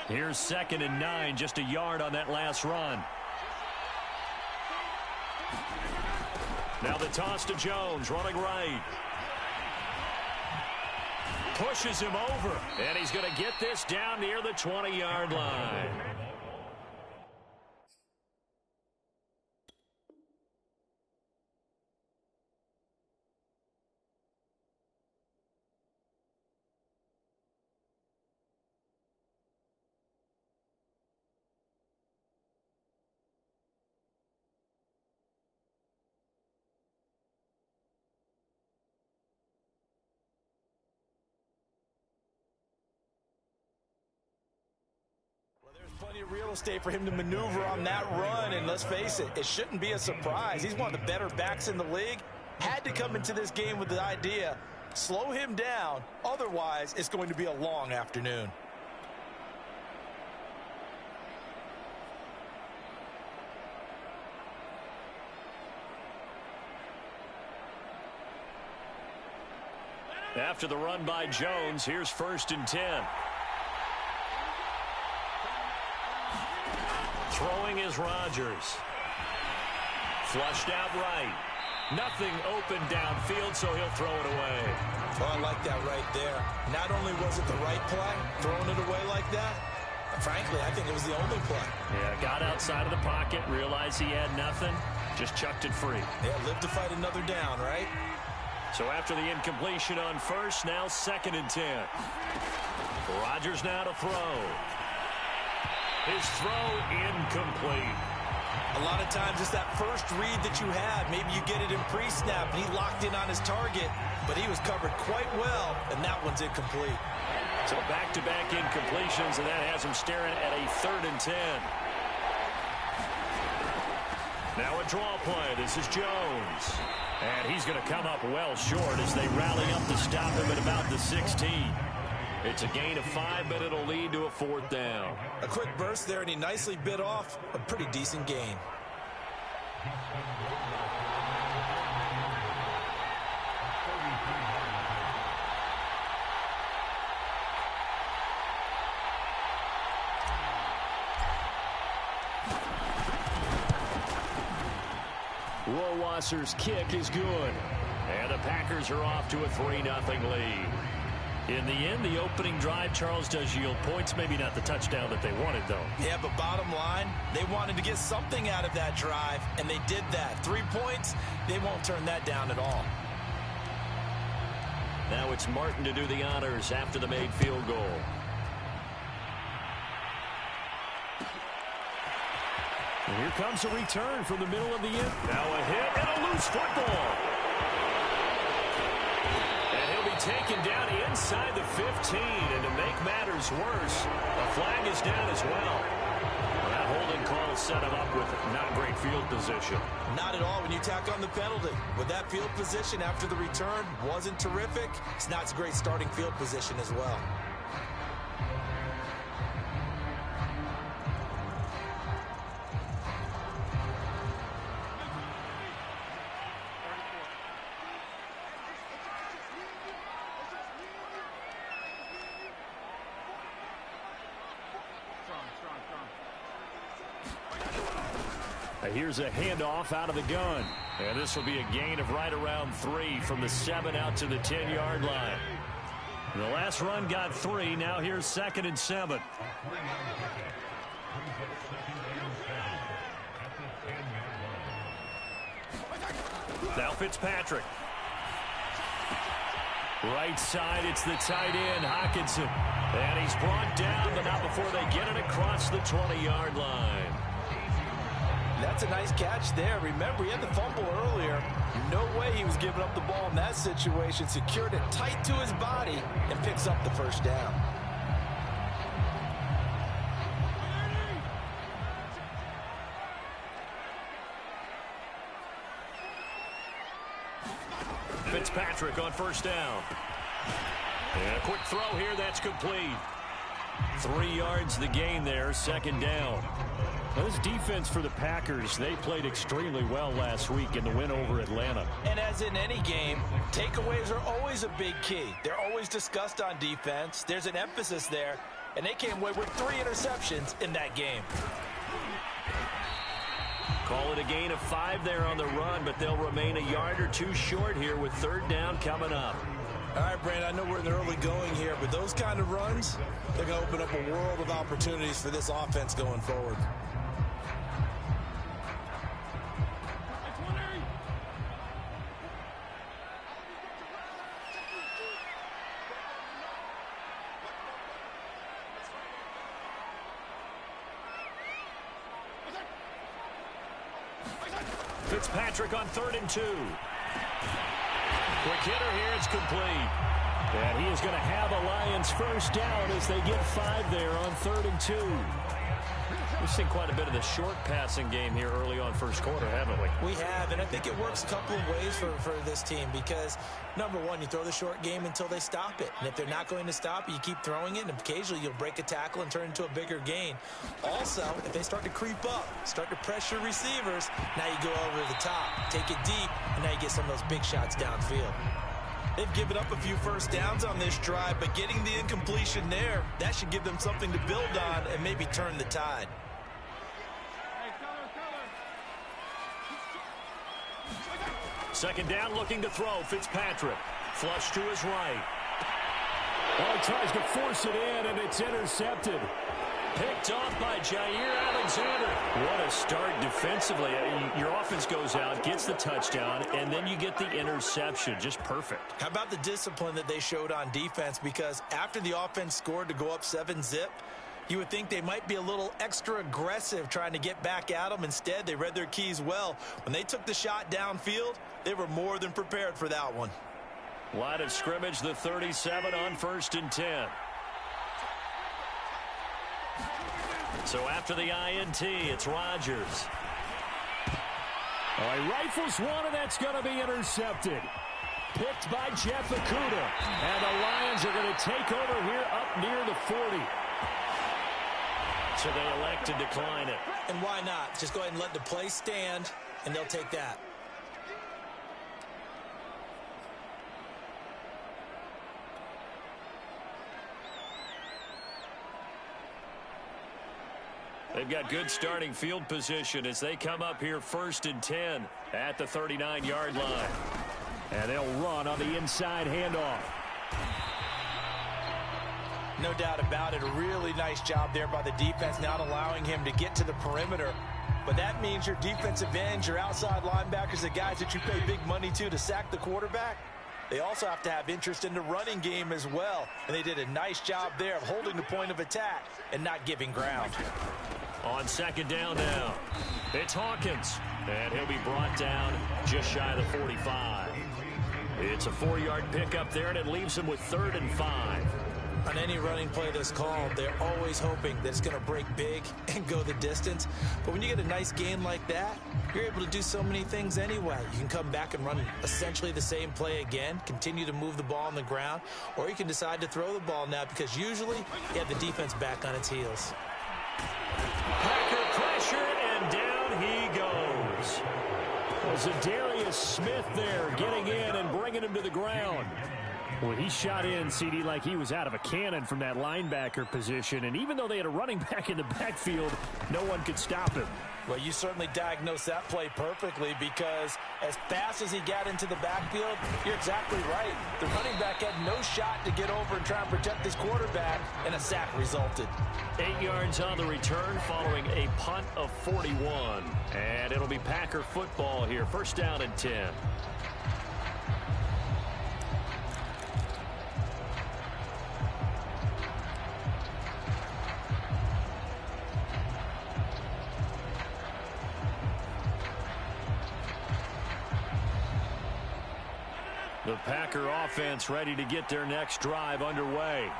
Here's 2nd and 9, just a yard on that last run. Now the toss to Jones, running right. Pushes him over, and he's going to get this down near the 20-yard line. Plenty of real estate for him to maneuver on that run, and let's face it, it shouldn't be a surprise. He's one of the better backs in the league. Had to come into this game with the idea, slow him down, otherwise it's going to be a long afternoon. After the run by Jones, here's 1st and 10. Throwing is Rodgers. Flushed out right. Nothing open downfield, so he'll throw it away. Oh, I like that right there. Not only was it the right play, throwing it away like that, frankly, I think it was the only play. Yeah, got outside of the pocket, realized he had nothing, just chucked it free. Yeah, live to fight another down, right? So after the incompletion on 1st, now 2nd and 10. Rodgers now to throw. His throw incomplete. A lot of times it's that first read that you have. Maybe you get it in pre-snap and he locked in on his target, but he was covered quite well, and that one's incomplete. So back-to-back incompletions, and that has him staring at a 3rd and 10. Now a draw play. This is Jones. And he's going to come up well short as they rally up to stop him at about the 16. It's a gain of 5, but it'll lead to a 4th down. A quick burst there, and he nicely bit off a pretty decent gain. Rohrwasser's kick is good. And the Packers are off to a 3-0 lead. In the end, the opening drive, Charles, does yield points. Maybe not the touchdown that they wanted, though. Yeah, but bottom line, they wanted to get something out of that drive, and they did that. 3 points, they won't turn that down at all. Now it's Martin to do the honors after the made field goal. And here comes a return from the middle of the end. Now a hit and a loose football. Taken down inside the 15, and to make matters worse, a flag is down as well. That holding call set him up with not great field position. Not at all when you tack on the penalty. With that field position after the return wasn't terrific, it's not a great starting field position as well. Here's a handoff out of the gun. And this will be a gain of right around 3 from the 7 out to the 10-yard line. And the last run got 3. Now here's 2nd and 7. Now Fitzpatrick. Right side, it's the tight end, Hockenson. And he's brought down, but not before they get it across the 20-yard line. That's a nice catch there. Remember, he had the fumble earlier. No way he was giving up the ball in that situation. Secured it tight to his body and picks up the 1st down. Fitzpatrick on 1st down. And a quick throw here, that's complete. 3 yards the gain there, 2nd down. Well, this defense for the Packers, they played extremely well last week in the win over Atlanta. And as in any game, takeaways are always a big key. They're always discussed on defense. There's an emphasis there. and they came away with 3 interceptions in that game. Call it a gain of 5 there on the run, but they'll remain a yard or 2 short here with 3rd down coming up. All right, Brandon, I know we're in the early going here, but those kind of runs, they're going to open up a world of opportunities for this offense going forward. Fitzpatrick on 3rd and 2. Quick hitter here, it's complete. And he is going to have a Lions 1st down as they get 5 there on 3rd and 2. We've seen quite a bit of the short passing game here early on 1st quarter, haven't we? We have, and I think it works a couple of ways for this team because, number one, you throw the short game until they stop it. And if they're not going to stop it, you keep throwing it, and occasionally you'll break a tackle and turn it into a bigger gain. Also, if they start to creep up, start to pressure receivers, now you go over to the top, take it deep, and now you get some of those big shots downfield. They've given up a few 1st downs on this drive, but getting the incompletion there, that should give them something to build on and maybe turn the tide. Second down, looking to throw. Fitzpatrick. Flush to his right. Oh, he tries to force it in, and it's intercepted. Picked off by Jair Alexander. What a start defensively. Your offense goes out, gets the touchdown, and then you get the interception. Just perfect. How about the discipline that they showed on defense? Because after the offense scored to go up 7-zip, you would think they might be a little extra aggressive trying to get back at them. Instead, they read their keys well. When they took the shot downfield, they were more than prepared for that one. Line of scrimmage, the 37 on 1st and 10. So after the INT, it's Rodgers. Oh, he rifles one, and that's going to be intercepted. Picked by Jeff Okudah. And the Lions are going to take over here up near the 40. So they elect to decline it. And why not? Just go ahead and let the play stand, and they'll take that. They've got good starting field position as they come up here 1st and 10 at the 39-yard line. And they'll run on the inside handoff. No doubt about it. A really nice job there by the defense, not allowing him to get to the perimeter. But that means your defensive ends, your outside linebackers, the guys that you pay big money to sack the quarterback, they also have to have interest in the running game as well. And they did a nice job there of holding the point of attack and not giving ground. On 2nd down now, it's Hawkins. And he'll be brought down just shy of the 45. It's a 4-yard pickup there, and it leaves him with 3rd and 5. On any running play that's called, they're always hoping that it's going to break big and go the distance. But when you get a nice gain like that, you're able to do so many things anyway. You can come back and run essentially the same play again, continue to move the ball on the ground, or you can decide to throw the ball now because usually you have the defense back on its heels. Packer pressure, and down he goes. Zadarius Smith there getting in and bringing him to the ground. Well, he shot in, CD, like he was out of a cannon from that linebacker position. And even though they had a running back in the backfield, no one could stop him. Well, you certainly diagnosed that play perfectly because as fast as he got into the backfield, you're exactly right. The running back had no shot to get over and try and protect his quarterback, and a sack resulted. 8 yards on the return following a punt of 41. And it'll be Packer football here. 1st down and 10. The Packer offense ready to get their next drive underway.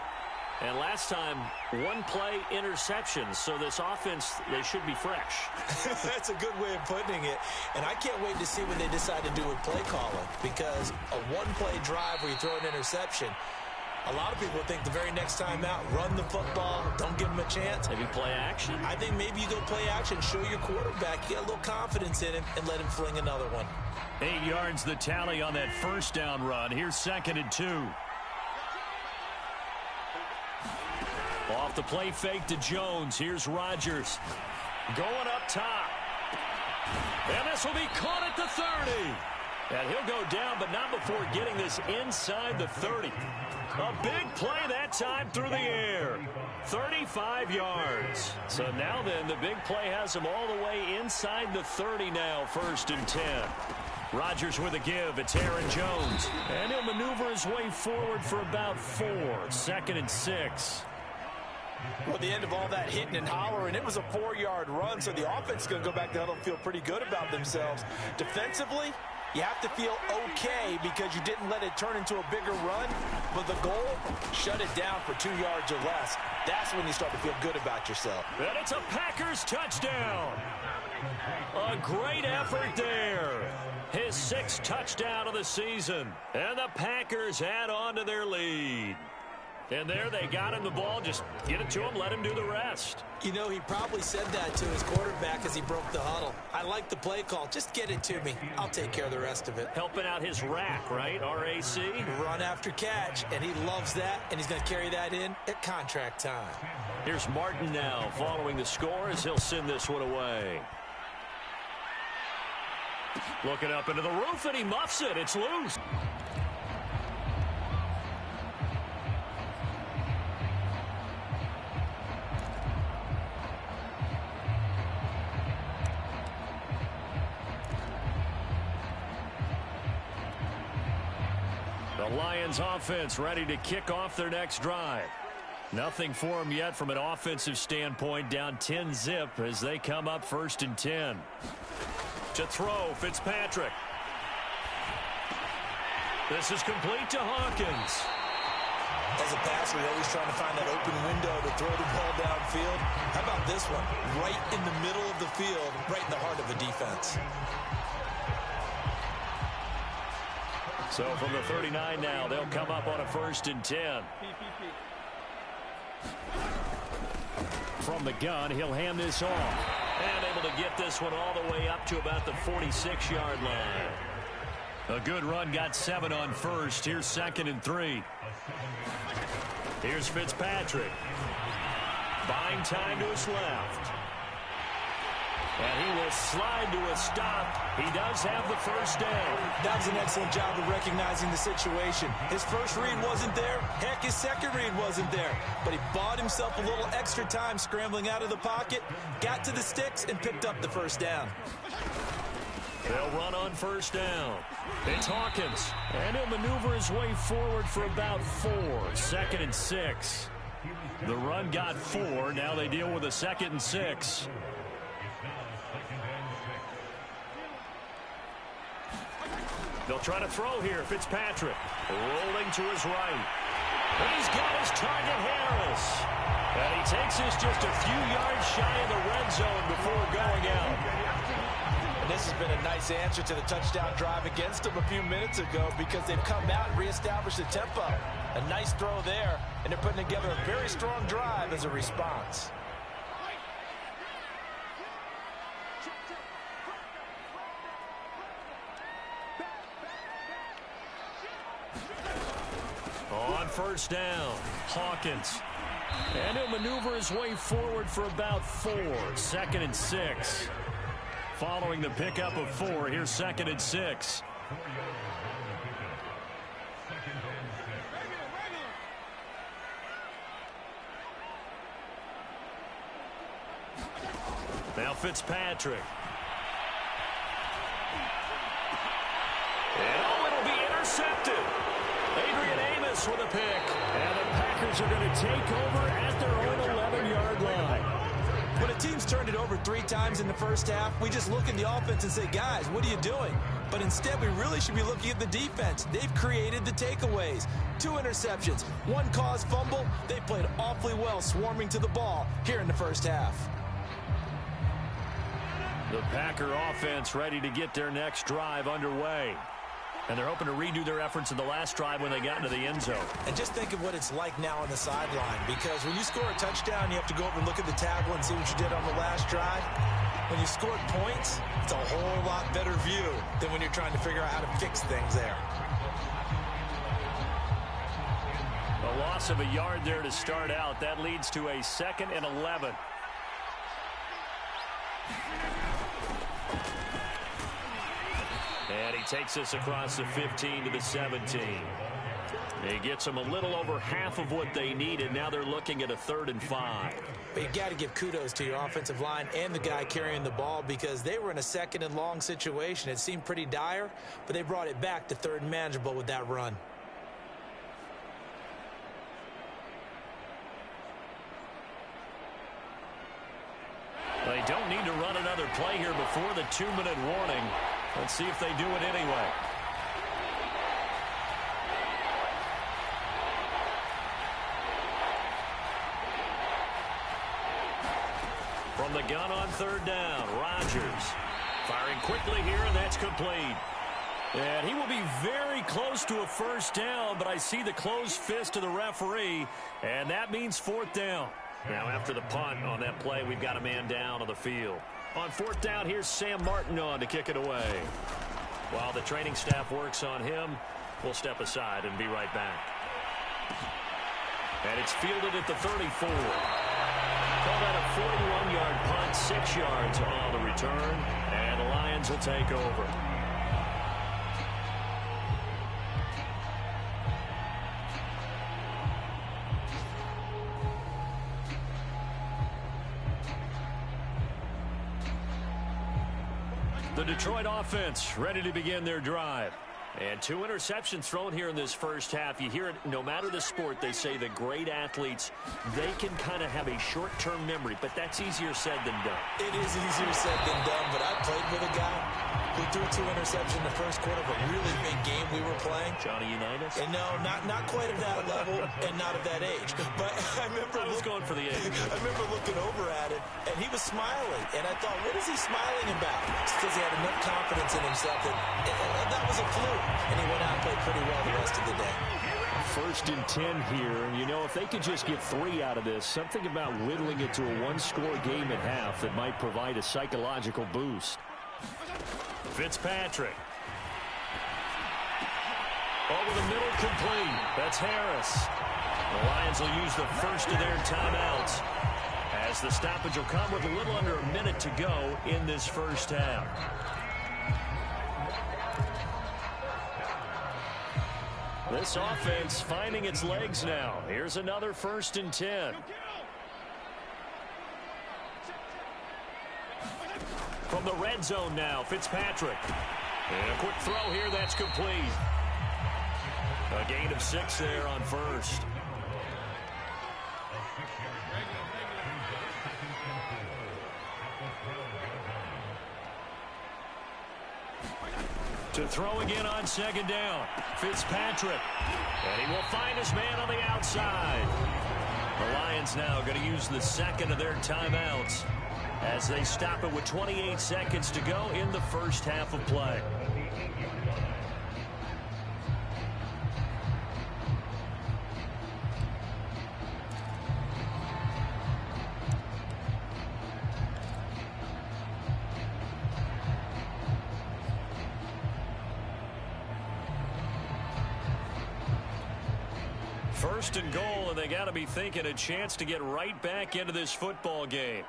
And last time, 1-play interceptions. So this offense, they should be fresh. That's a good way of putting it. And I can't wait to see what they decide to do with play calling. Because a 1-play drive where you throw an interception, a lot of people think the very next time out, run the football, don't give him a chance. Maybe play action. I think maybe you go play action, show your quarterback, you get a little confidence in him, and let him fling another one. 8 yards the tally on that 1st down run. Here's 2nd and 2. Off the play fake to Jones. Here's Rodgers. Going up top. And this will be caught at the 30. And he'll go down, but not before getting this inside the 30. A big play that time through the air. 35 yards. So now then, the big play has him all the way inside the 30 now, 1st and 10. Rodgers with a give. It's Aaron Jones. And he'll maneuver his way forward for about 4. 2nd and 6. Well, the end of all that hitting and hollering, it was a 4-yard run, so the offense is going to go back to huddle and feel pretty good about themselves. Defensively, you have to feel okay because you didn't let it turn into a bigger run, but the goal, shut it down for 2 yards or less. That's when you start to feel good about yourself. And it's a Packers touchdown. A great effort there. His 6th touchdown of the season. And the Packers add on to their lead. And there they got him the ball. Just get it to him, let him do the rest. You know, he probably said that to his quarterback as he broke the huddle. I like the play call. Just get it to me. I'll take care of the rest of it. Helping out his rack, right? RAC. Run after catch, and he loves that, and he's going to carry that in at contract time. Here's Martin now following the score as he'll send this one away. Looking up into the roof, and he muffs it. It's loose. The Lions offense ready to kick off their next drive. Nothing for them yet from an offensive standpoint. Down 10-zip as they come up 1st and 10. To throw, Fitzpatrick. This is complete to Hawkins. As a passer, you're always trying to find that open window to throw the ball downfield. How about this one? Right in the middle of the field, right in the heart of the defense. So from the 39 now, they'll come up on a 1st and 10. From the gun, he'll hand this off. And able to get this one all the way up to about the 46-yard line. A good run, got 7 on 1st. Here's 2nd and 3. Here's Fitzpatrick. Buying time to his left. And he will slide to a stop. He does have the 1st down. That was an excellent job of recognizing the situation. His first read wasn't there. Heck, his second read wasn't there. But he bought himself a little extra time scrambling out of the pocket, got to the sticks, and picked up the 1st down. They'll run on 1st down. It's Hawkins. And he'll maneuver his way forward for about 4. 2nd and 6. The run got 4. Now they deal with a 2nd and 6. They'll try to throw here. Fitzpatrick rolling to his right. And he's got his target, Harris. And he takes this just a few yards shy of the red zone before going out. And this has been a nice answer to the touchdown drive against them a few minutes ago because they've come out and reestablished the tempo. A nice throw there, and they're putting together a very strong drive as a response. On 1st down, Hawkins. And he'll maneuver his way forward for about 4. 2nd and 6. Following the pickup of 4, here's 2nd and 6. Now Fitzpatrick. And it'll be intercepted. Adrian Amos with a pick. And the Packers are going to take over at their own 11-yard line. When a team's turned it over 3 times in the first half, we just look at the offense and say, guys, what are you doing? But instead, we really should be looking at the defense. They've created the takeaways. 2 interceptions, 1 caused fumble. They played awfully well swarming to the ball here in the first half. The Packer offense ready to get their next drive underway. And they're hoping to redo their efforts in the last drive when they got into the end zone. And just think of what it's like now on the sideline, because when you score a touchdown, you have to go over and look at the table and see what you did on the last drive. When you scored points, it's a whole lot better view than when you're trying to figure out how to fix things there. A loss of a yard there to start out. That leads to a 2nd and 11. And he takes us across the 15 to the 17. He gets them a little over half of what they needed. Now they're looking at a 3rd and 5. But you got to give kudos to your offensive line and the guy carrying the ball because they were in a 2nd and long situation. It seemed pretty dire, but they brought it back to 3rd and manageable with that run. They don't need to run another play here before the 2-minute warning. Let's see if they do it anyway. From the gun on 3rd down, Rodgers firing quickly here, and that's complete. And he will be very close to a 1st down, but I see the closed fist of the referee, and that means 4th down. Now after the punt on that play, we've got a man down on the field. On 4th down, here's Sam Martin on to kick it away. While the training staff works on him, we'll step aside and be right back. And it's fielded at the 34. Call that a 41-yard punt, 6 yards on the return, and the Lions will take over. The Detroit offense ready to begin their drive. And 2 interceptions thrown here in this first half. You hear it no matter the sport. They say the great athletes, they can kind of have a short-term memory, but that's easier said than done. It is easier said than done, but I played with a guy who threw 2 interceptions in the first quarter of a really big game we were playing. Johnny Unitas? And no, not quite at that level and not at that age. But I was going for the age. I remember looking over at it, and he was smiling. And I thought, what is he smiling about? It's because he had enough confidence in himself that was a fluke. And he went out and played pretty well the rest of the day. 1st and 10 here. And, you know, if they could just get 3 out of this, something about whittling it to a 1-score game at half that might provide a psychological boost. Fitzpatrick. Over the middle, complete. That's Harris. The Lions will use the first of their timeouts as the stoppage will come with a little under a minute to go in this first half. This offense finding its legs now. Here's another 1st and 10. From the red zone now, Fitzpatrick. And a quick throw here, that's complete. A gain of 6 there on 1st. To throw again on 2nd down. Fitzpatrick. And he will find his man on the outside. The Lions now going to use the 2nd of their timeouts as they stop it with 28 seconds to go in the first half of play. First and goal, and they got to be thinking a chance to get right back into this football game.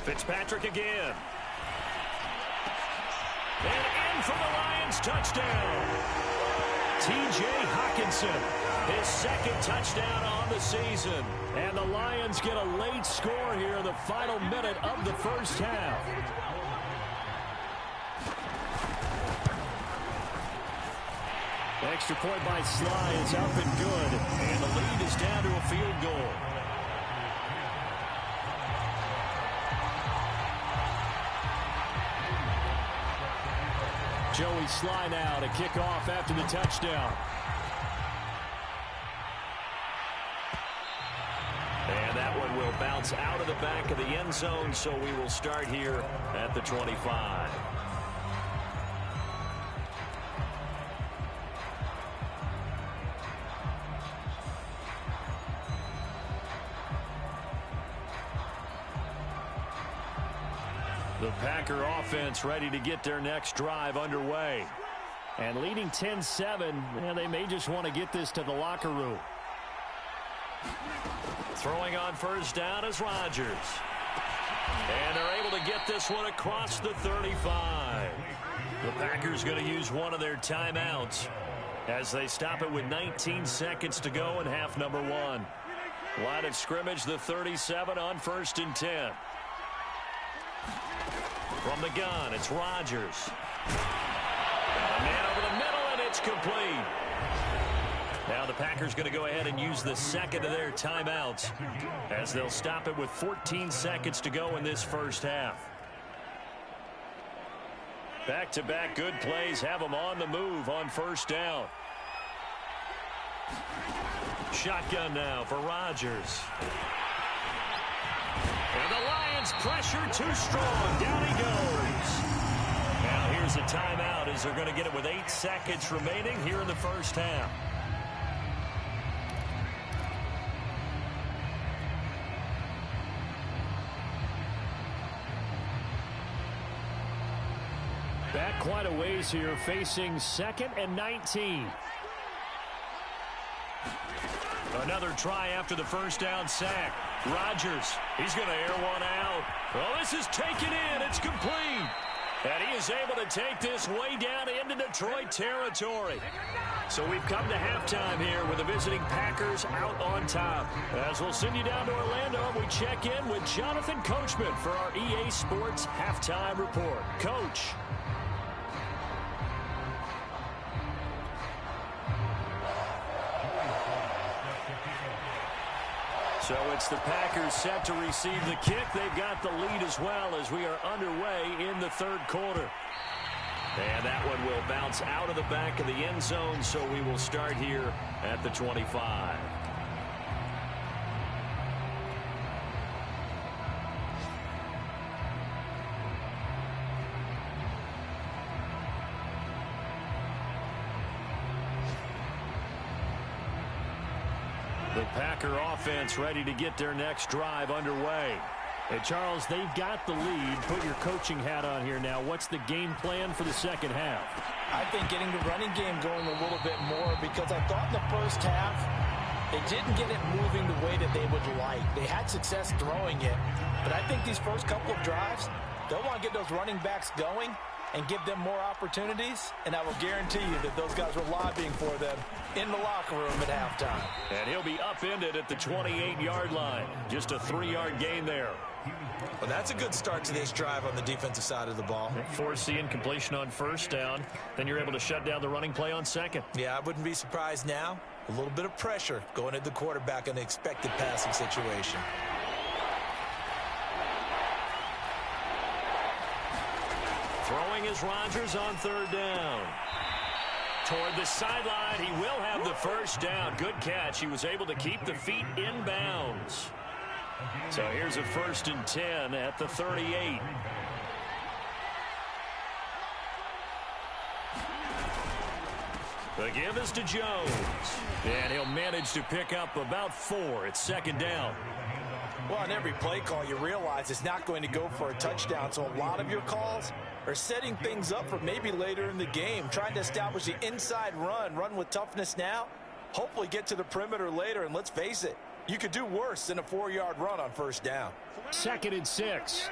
Fitzpatrick again. And in for the Lions, touchdown. T.J. Hockenson, his 2nd touchdown on the season. And the Lions get a late score here in the final minute of the first half. Extra point by Sly is up and good. And the lead is down to a field goal. Joey Sly now to kick off after the touchdown. And that one will bounce out of the back of the end zone, so we will start here at the 25. The Packer offense ready to get their next drive underway. And leading 10-7, they may just want to get this to the locker room. Throwing on first down is Rodgers. And they're able to get this one across the 35. The Packers going to use one of their timeouts as they stop it with 19 seconds to go in half number 1. Line of scrimmage, the 37 on 1st and 10. From the gun, it's Rodgers. A man over the middle, and it's complete. Now the Packers going to go ahead and use the second of their timeouts as they'll stop it with 14 seconds to go in this first half. Back-to-back good plays have them on the move on first down. Shotgun now for Rodgers. And the Lions pressure too strong. Down he goes. Now here's a timeout as they're going to get it with 8 seconds remaining here in the first half. Back quite a ways here, facing 2nd and 19. Another try after the first down sack. Rodgers, he's going to air one out. Well, this is taken in. It's complete. And he is able to take this way down into Detroit territory. So we've come to halftime here with the visiting Packers out on top. As we'll send you down to Orlando, we check in with Jonathan Coachman for our EA Sports Halftime Report. Coach. So it's the Packers set to receive the kick. They've got the lead as well as we are underway in the third quarter. And that one will bounce out of the back of the end zone, so we will start here at the 25. The Packer offense ready to get their next drive underway. And Charles, they've got the lead. Put your coaching hat on here now. What's the game plan for the second half? I think getting the running game going a little bit more, because I thought in the first half they didn't get it moving the way that they would like. They had success throwing it, but I think these first couple of drives, they'll want to get those running backs going and give them more opportunities, and I will guarantee you that those guys were lobbying for them in the locker room at halftime. And he'll be upended at the 28-yard line. Just a 3-yard gain there. Well, that's a good start to this drive on the defensive side of the ball. Force the incompletion on first down. Then you're able to shut down the running play on second. Yeah, I wouldn't be surprised now. A little bit of pressure going at the quarterback in the expected passing situation. Throwing is Rodgers on third down. Toward the sideline, he will have the first down. Good catch. He was able to keep the feet in bounds. So here's a 1st and 10 at the 38. The give is to Jones. And he'll manage to pick up about 4. It's 2nd down. Well, on every play call, you realize it's not going to go for a touchdown. So a lot of your calls are setting things up for maybe later in the game, trying to establish the inside run with toughness now, hopefully get to the perimeter later. And let's face it, you could do worse than a 4-yard run on first down. 2nd and 6.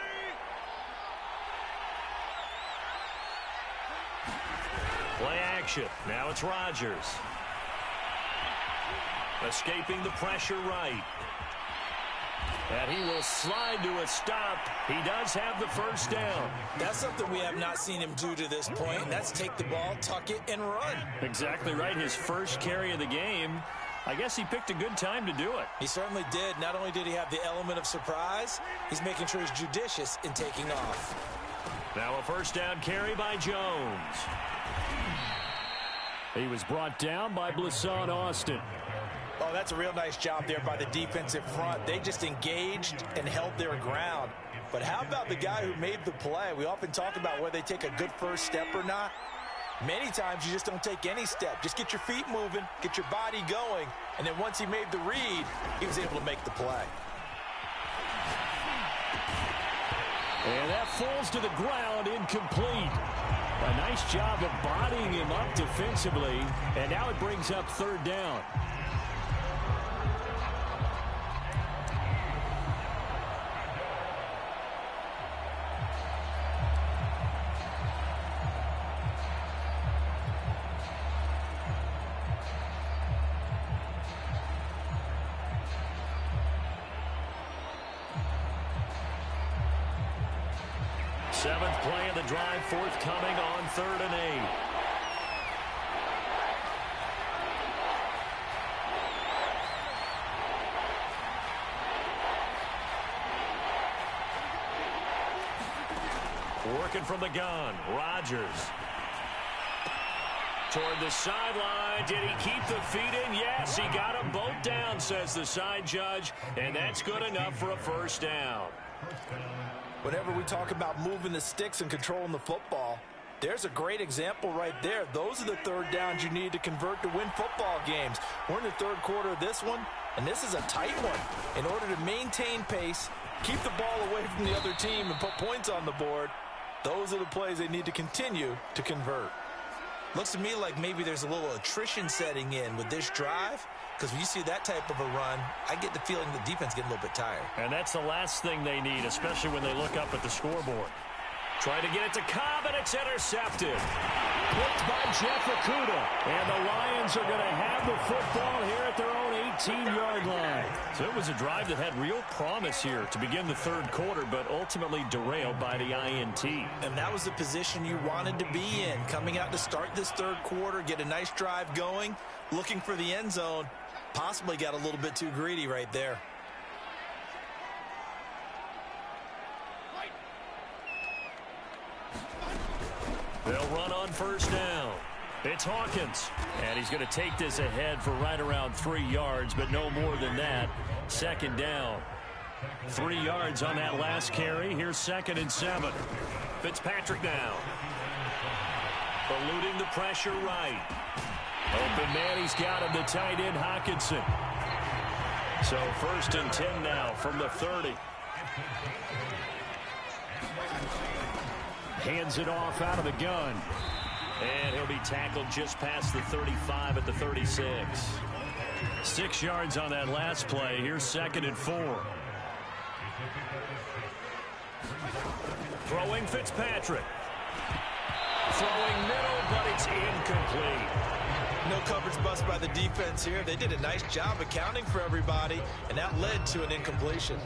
Play action. Now it's Rodgers. Escaping the pressure right. And he will slide to a stop. He does have the first down. That's something we have not seen him do to this point, and that's take the ball, tuck it, and run. Exactly right. His first carry of the game. I guess he picked a good time to do it. He certainly did. Not only did he have the element of surprise, he's making sure he's judicious in taking off. Now a first down carry by Jones. He was brought down by Blasson Austin. Oh, that's a real nice job there by the defensive front. They just engaged and held their ground. But how about the guy who made the play? We often talk about whether they take a good first step or not. Many times you just don't take any step. Just get your feet moving, get your body going, and then once he made the read, he was able to make the play. And that falls to the ground, incomplete. A nice job of bodying him up defensively, and now it brings up third down. Seventh play of the drive forthcoming on 3rd and 8. Working from the gun, Rodgers. Toward the sideline. Did he keep the feet in? Yes, he got them both down, says the side judge, and that's good enough for a first down. Whenever we talk about moving the sticks and controlling the football, there's a great example right there. Those are the third downs you need to convert to win football games. We're in the third quarter of this one, and this is a tight one. In order to maintain pace, keep the ball away from the other team, and put points on the board, those are the plays they need to continue to convert. Looks to me like maybe there's a little attrition setting in with this drive, because when you see that type of a run, I get the feeling the defense getting a little bit tired. And that's the last thing they need, especially when they look up at the scoreboard. Trying to get it to Cobb, and it's intercepted. Picked by Jeff Okudah. And the Lions are going to have the football here at their own 18-yard line. So it was a drive that had real promise here to begin the third quarter, but ultimately derailed by the INT. And that was the position you wanted to be in. Coming out to start this third quarter, get a nice drive going, looking for the end zone. Possibly got a little bit too greedy right there. They'll run on first down. It's Hawkins. And he's going to take this ahead for right around 3 yards, but no more than that. Second down. 3 yards on that last carry. Here's 2nd and 7. Fitzpatrick now. Eluding the pressure right. Open man, he's got him, the tight end, Hockenson. So 1st and 10 now from the 30. Hands it off out of the gun. And he'll be tackled just past the 35 at the 36. 6 yards on that last play. Here's 2nd and 4. Throwing Fitzpatrick. Throwing middle, but it's incomplete. No coverage bust by the defense here. They did a nice job accounting for everybody, and that led to an incompletion.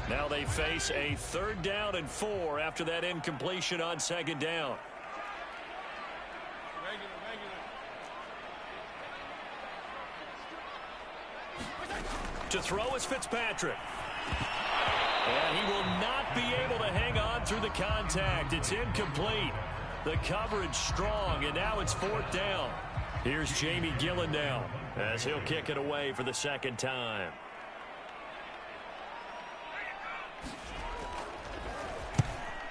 Now they face a 3rd down and 4 after that incompletion on 2nd down. To throw is Fitzpatrick. And he will not be able to hang on through the contact. It's incomplete. The coverage strong, and now it's 4th down. Here's Jamie Gillen now as he'll kick it away for the 2nd time.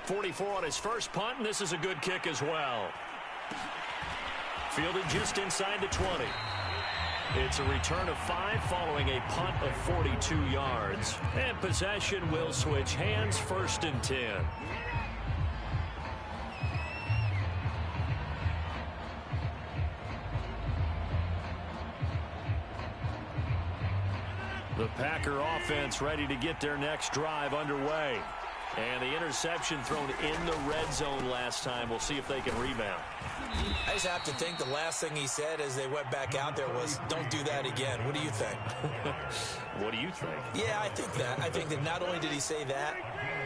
.44 on his first punt, and this is a good kick as well. Fielded just inside the 20. It's a return of 5 following a punt of 42 yards. And possession will switch hands, 1st and 10. The Packer offense ready to get their next drive underway. And the interception thrown in the red zone last time. We'll see if they can rebound. I just have to think the last thing he said as they went back out there was, don't do that again. What do you think? What do you think? Yeah, I think that. I think that not only did he say that,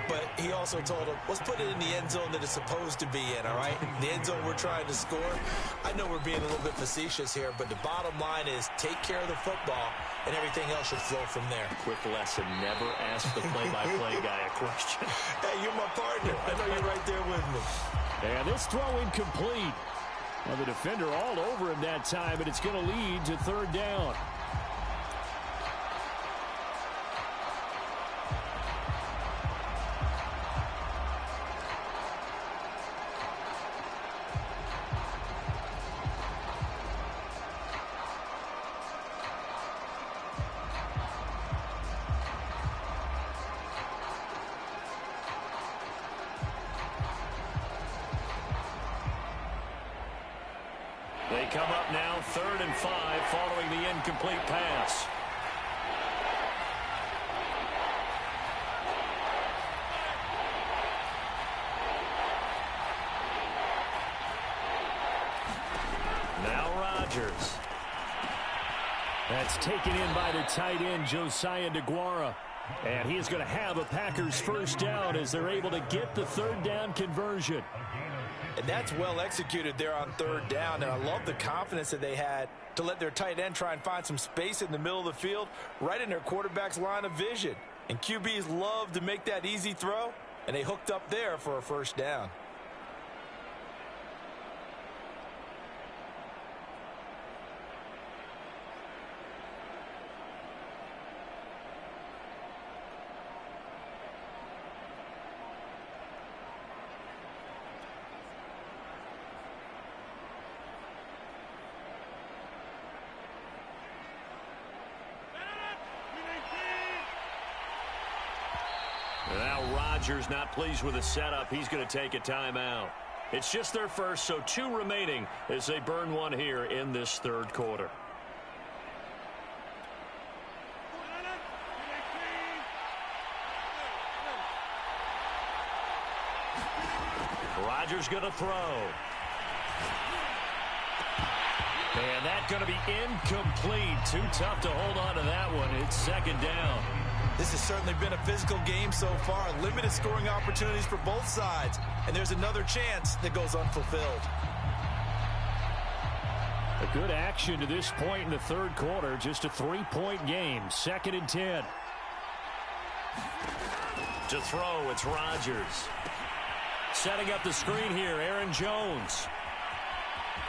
but he also told him, let's put it in the end zone that it's supposed to be in, all right? The end zone we're trying to score. I know we're being a little bit facetious here, but the bottom line is take care of the football, and everything else should flow from there. Quick lesson, never ask the play-by-play guy a question. Hey, you're my partner. I know you're right there with me. And this throw incomplete. Well, the defender all over him that time, but it's going to lead to 3rd down. come up now 3rd and 5 following the incomplete pass. Now Rodgers. That's taken in by the tight end, Josiah DeGuara. And he is going to have a Packers first down as they're able to get the 3rd down conversion. And that's well executed there on 3rd down. And I love the confidence that they had to let their tight end try and find some space in the middle of the field, right in their quarterback's line of vision. And QBs love to make that easy throw, and they hooked up there for a first down. Now Rodgers not pleased with the setup. He's going to take a timeout. It's just their first, so 2 remaining as they burn one here in this 3rd quarter. Rodgers going to throw. And that's going to be incomplete. Too tough to hold on to that one. It's 2nd down. This has certainly been a physical game so far. Limited scoring opportunities for both sides. And there's another chance that goes unfulfilled. A good action to this point in the 3rd quarter. Just a 3-point game. 2nd and 10. To throw, it's Rodgers. Setting up the screen here, Aaron Jones.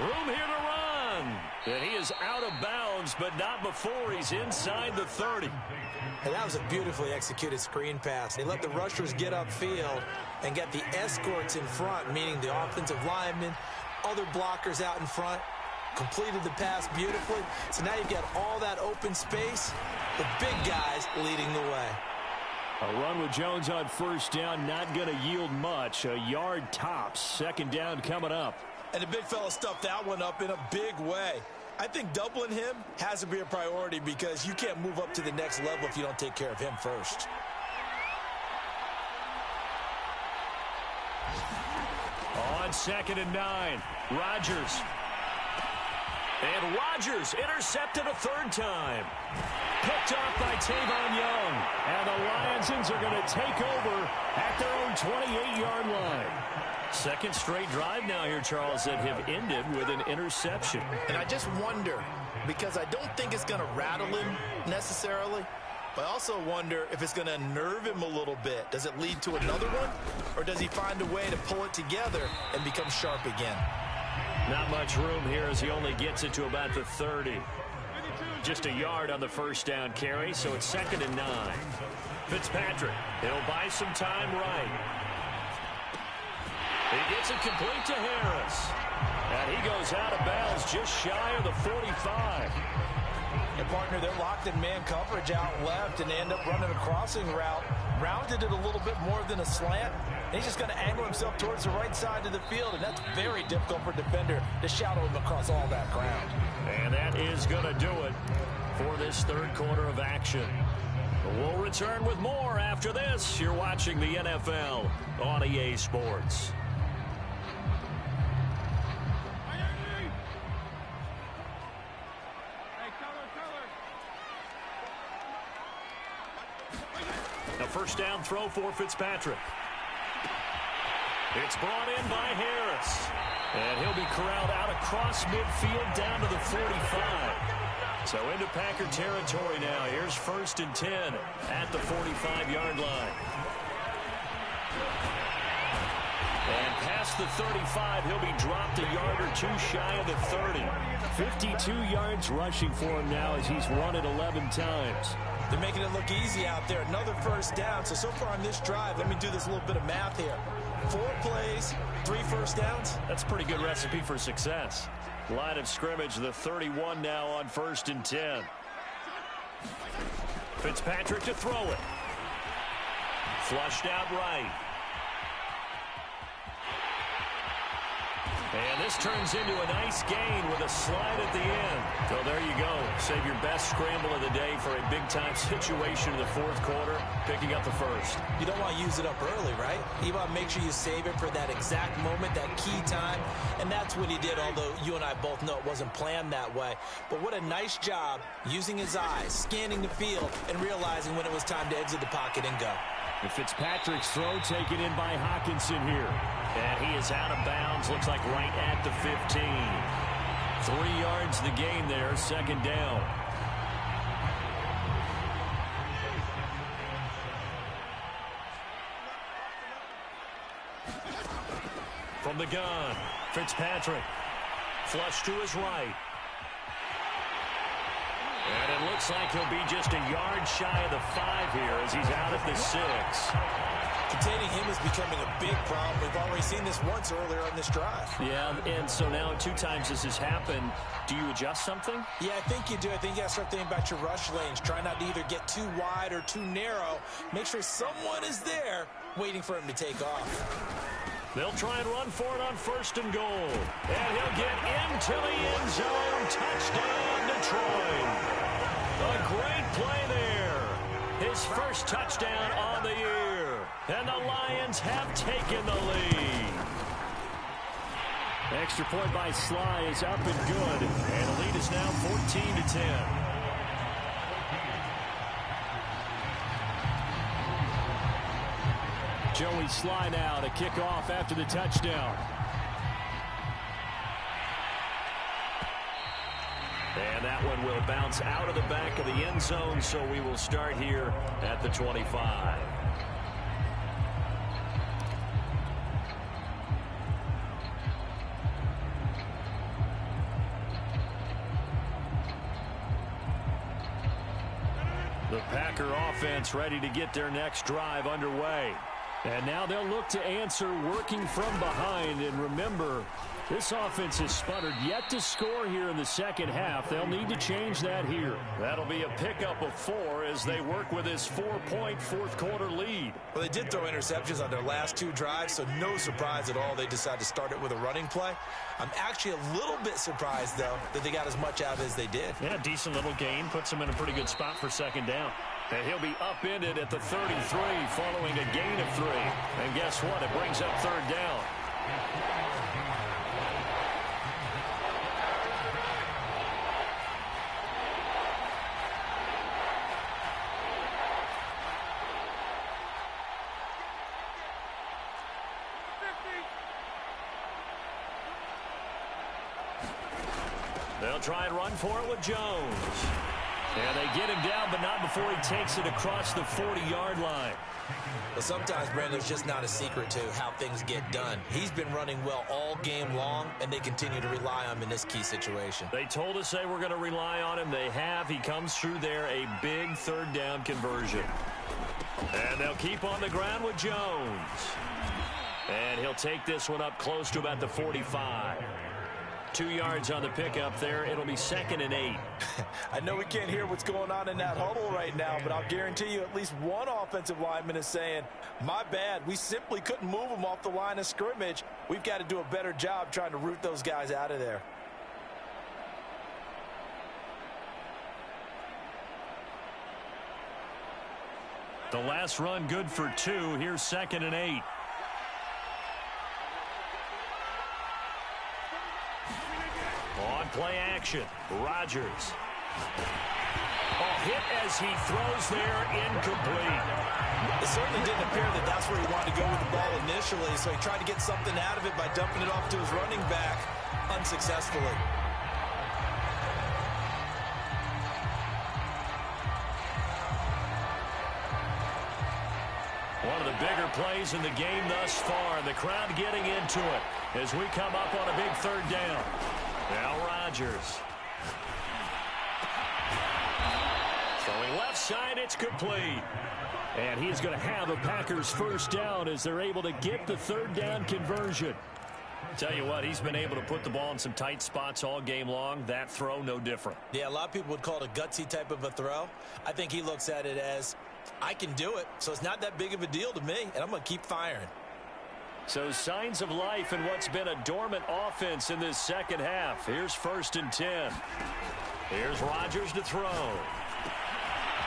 Room here to run. And he is out of bounds, but not before he's inside the 30. And that was a beautifully executed screen pass. They let the rushers get upfield and get the escorts in front, meaning the offensive linemen, other blockers out in front, completed the pass beautifully. So now you've got all that open space, the big guys leading the way. A run with Jones on first down, not going to yield much. A yard tops. 2nd down coming up. And the big fella stuffed that one up in a big way. I think doubling him has to be a priority because you can't move up to the next level if you don't take care of him first. On 2nd and 9, Rodgers. And Rodgers intercepted a 3rd time. Picked off by Tavon Young. And the Lions are going to take over at their own 28-yard line. 2nd straight drive now here, Charles, that have ended with an interception. And I just wonder, because I don't think it's going to rattle him necessarily, but I also wonder if it's going to unnerve him a little bit. Does it lead to another one, or does he find a way to pull it together and become sharp again? Not much room here as he only gets it to about the 30. Just a yard on the first down carry, so it's 2nd and 9. Fitzpatrick, he'll buy some time right. He gets it complete to Harris. And he goes out of bounds just shy of the 45. And, partner, they're locked in man coverage out left, and they end up running a crossing route. Rounded it a little bit more than a slant. And he's just going to angle himself towards the right side of the field, and that's very difficult for a defender to shadow him across all that ground. And that is going to do it for this 3rd quarter of action. We'll return with more after this. You're watching the NFL on EA Sports. A first down throw for Fitzpatrick. It's brought in by Harris. And he'll be corralled out across midfield down to the 45. So into Packer territory now. Here's 1st and 10 at the 45-yard line. And past the 35, he'll be dropped a yard or 2 shy of the 30. 52 yards rushing for him now as he's run it 11 times. They're making it look easy out there. Another first down. So far on this drive, let me do this little bit of math here. 4 plays, 3 first downs. That's a pretty good recipe for success. Line of scrimmage, the 31 now on 1st and 10. Fitzpatrick to throw it. Flushed out right. And this turns into a nice gain with a slide at the end. So there you go. Save your best scramble of the day for a big-time situation in the fourth quarter, picking up the first. You don't want to use it up early, right? You want to make sure you save it for that exact moment, that key time. And that's what he did, although you and I both know it wasn't planned that way. But what a nice job using his eyes, scanning the field, and realizing when it was time to exit the pocket and go. And Fitzpatrick's throw taken in by Hockenson here. And he is out of bounds, looks like right at the 15. 3 yards the gain there, second down. From the gun, Fitzpatrick. Flush to his right. And it looks like he'll be just a yard shy of the 5 here as he's out at the 6. Containing him is becoming a big problem. We've already seen this once earlier on this drive. Yeah, and so now 2 times this has happened. Do you adjust something? Yeah, I think you do. I think you got to start thinking about your rush lanes. Try not to either get too wide or too narrow. Make sure someone is there waiting for him to take off. They'll try and run for it on 1st and goal. And he'll get into the end zone. Touchdown, Detroit. A great play there. His first touchdown on the year. And the Lions have taken the lead. Extra point by Sly is up and good. And the lead is now 14-10. Joey Sly now to kick off after the touchdown. And that one will bounce out of the back of the end zone, so we will start here at the 25. The Packer offense ready to get their next drive underway. And now they'll look to answer working from behind. And remember, this offense has sputtered yet to score here in the second half. They'll need to change that here. That'll be a pickup of 4 as they work with this 4-point fourth quarter lead. Well, they did throw interceptions on their last 2 drives, so no surprise at all they decided to start it with a running play. I'm actually a little bit surprised, though, that they got as much out as they did. Yeah, decent little gain. Puts them in a pretty good spot for second down. And he'll be upended at the 33 following a gain of 3. And guess what? It brings up third down. They'll try and run for it with Jones. And they get him down, but not before he takes it across the 40-yard line. Well, sometimes, Brandon, it's just not a secret to how things get done. He's been running well all game long, and they continue to rely on him in this key situation. They told us they were going to rely on him. They have. He comes through there, a big third down conversion. And they'll keep on the ground with Jones. And he'll take this one up close to about the 45. 2 yards on the pickup there. It'll be 2nd and 8. I know we can't hear what's going on in that huddle right now, but I'll guarantee you at least one offensive lineman is saying, my bad, we simply couldn't move them off the line of scrimmage. We've got to do a better job trying to root those guys out of there. The last run good for 2. Here's 2nd and 8. On play action, Rodgers. Hit as he throws there, incomplete. It certainly didn't appear that that's where he wanted to go with the ball initially, so he tried to get something out of it by dumping it off to his running back unsuccessfully. One of the bigger plays in the game thus far. The crowd getting into it as we come up on a big third down. Now Rodgers. Throwing left side, it's complete. And he's going to have a Packers first down as they're able to get the third down conversion. Tell you what, he's been able to put the ball in some tight spots all game long. That throw, no different. Yeah, a lot of people would call it a gutsy type of a throw. I think he looks at it as, I can do it, so it's not that big of a deal to me, and I'm going to keep firing. So signs of life in what's been a dormant offense in this second half. Here's 1st and 10. Here's Rodgers to throw.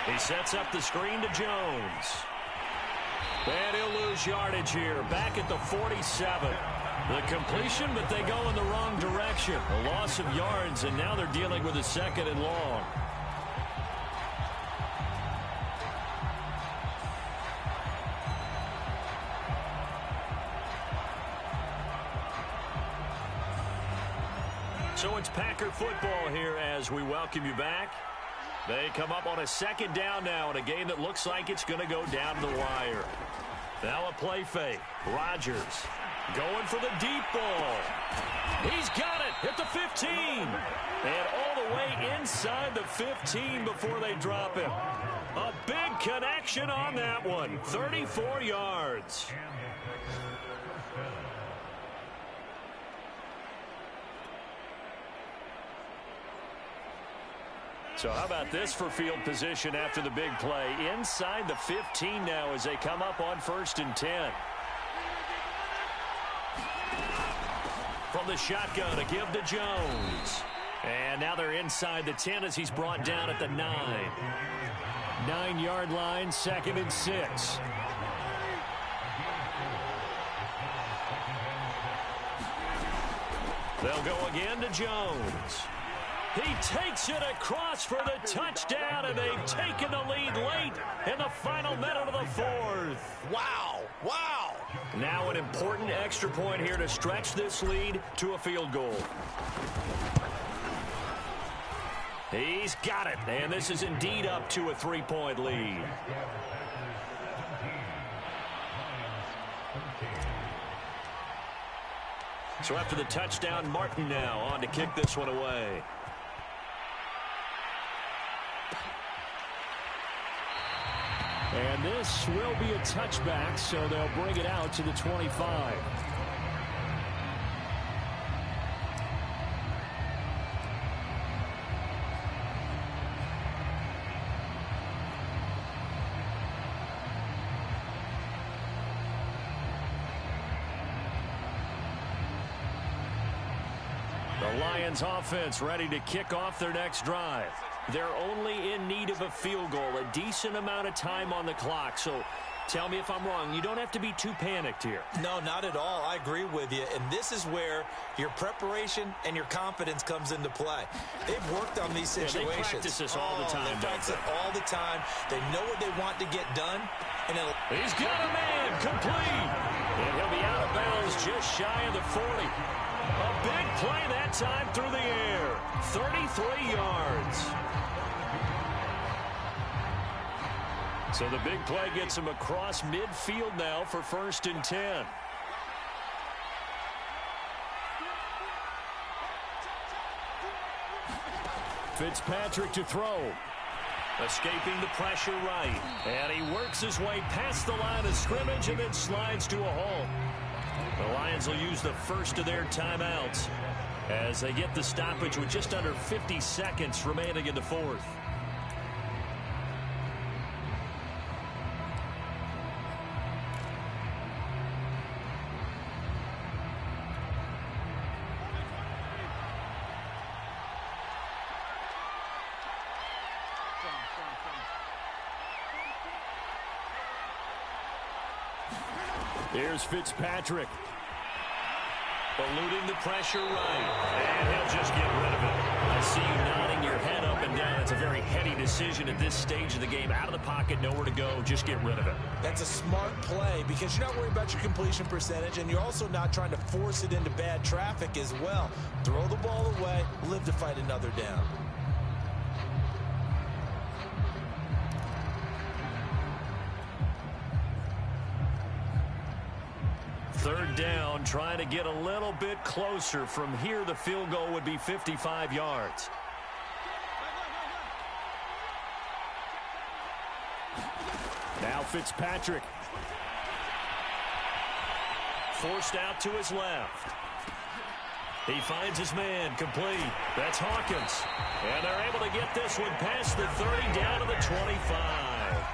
He sets up the screen to Jones. And he'll lose yardage here. Back at the 47. The completion, but they go in the wrong direction. A loss of yards, and now they're dealing with a 2nd and long. So it's Packer football here as we welcome you back. They come up on a 2nd down now in a game that looks like it's going to go down to the wire. Now a play fake. Rodgers going for the deep ball. He's got it at the 15. And all the way inside the 15 before they drop him. A big connection on that one. 34 yards. So how about this for field position after the big play? Inside the 15 now as they come up on 1st and 10. From the shotgun, a give to Jones. And now they're inside the 10 as he's brought down at the 9. 9-yard line, 2nd and 6. They'll go again to Jones. He takes it across for the touchdown, and they've taken the lead late in the final minute of the 4th. Wow, wow. Now an important extra point here to stretch this lead to a field goal. He's got it, and this is indeed up to a 3-point lead. So after the touchdown, Martin now on to kick this one away. And this will be a touchback, so they'll bring it out to the 25. The Lions offense ready to kick off their next drive. They're only in need of a field goal, a decent amount of time on the clock. So tell me if I'm wrong. You don't have to be too panicked here. No, not at all. I agree with you. And this is where your preparation and your confidence comes into play. They've worked on these situations. Yeah, they practice this all the time. They practice it all the time. They know what they want to get done. And he's got a man complete. And he'll be out of bounds just shy of the 40. A big play that time through the air. 33 yards. So the big play gets him across midfield now for 1st and 10. Fitzpatrick to throw. Escaping the pressure right. And he works his way past the line of scrimmage and then slides to a halt. The Lions will use the first of their timeouts as they get the stoppage with just under 50 seconds remaining in the 4th. Here's Fitzpatrick. Eluding the pressure right. And he'll just get rid of it. I see you nodding your head up and down. It's a very heady decision at this stage of the game. Out of the pocket, nowhere to go. Just get rid of it. That's a smart play because you're not worried about your completion percentage, and you're also not trying to force it into bad traffic as well. Throw the ball away, live to fight another down. Third down, trying to get a little bit closer. From here, the field goal would be 55 yards. Now Fitzpatrick. Forced out to his left. He finds his man complete. That's Hawkins. And they're able to get this one past the 30 down to the 25.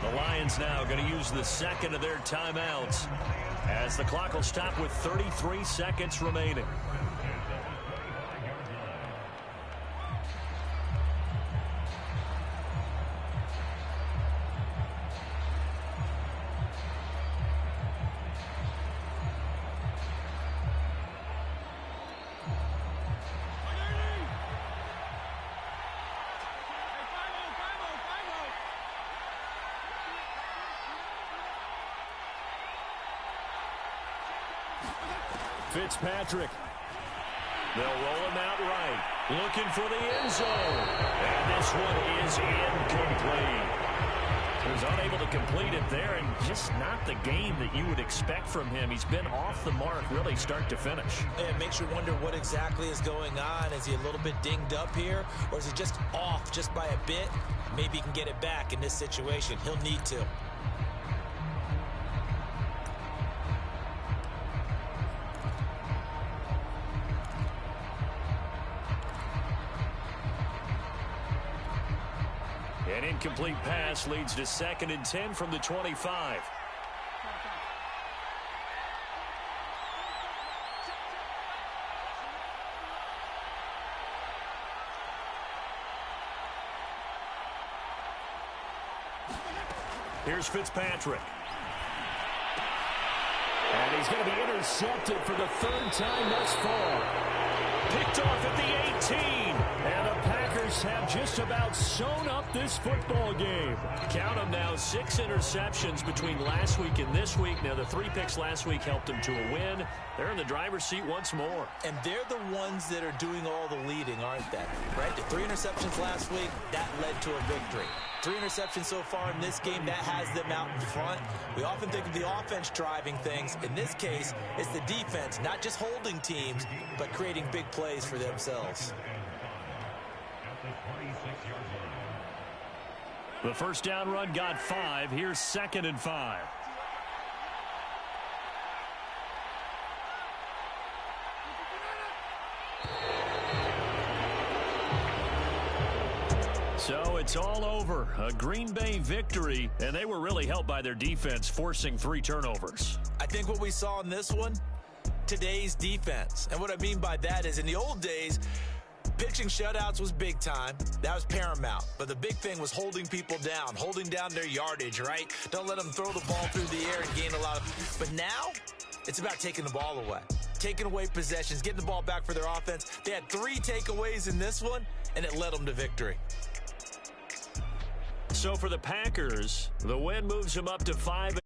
The Lions now going to use the second of their timeouts as the clock will stop with 33 seconds remaining. Fitzpatrick. They'll roll him out right. Looking for the end zone. And this one is incomplete. He was unable to complete it there, and just not the game that you would expect from him. He's been off the mark really start to finish. It makes you wonder what exactly is going on. Is he a little bit dinged up here, or is he just off just by a bit? Maybe he can get it back in this situation. He'll need to. An incomplete pass leads to 2nd and 10 from the 25. Here's Fitzpatrick. And he's going to be intercepted for the 3rd time thus far. Picked off at the 18. And the Packers have just about sewn up this football game. Count them now, 6 interceptions between last week and this week. Now, the 3 picks last week helped them to a win. They're in the driver's seat once more. And they're the ones that are doing all the leading, aren't they? Right? The 3 interceptions last week, that led to a victory. 3 interceptions so far in this game, that has them out in front. We often think of the offense driving things. In this case, it's the defense, not just holding teams, but creating big plays for themselves. The first down run got 5. Here's 2nd and 5. So it's all over. A Green Bay victory, and they were really helped by their defense, forcing 3 turnovers. I think what we saw in this one, today's defense. And what I mean by that is in the old days, pitching shutouts was big time. That was paramount. But the big thing was holding people down, holding down their yardage, right? Don't let them throw the ball through the air and gain a lot of... But now, it's about taking the ball away. Taking away possessions, getting the ball back for their offense. They had 3 takeaways in this one, and it led them to victory. So for the Packers, the win moves them up to 5-2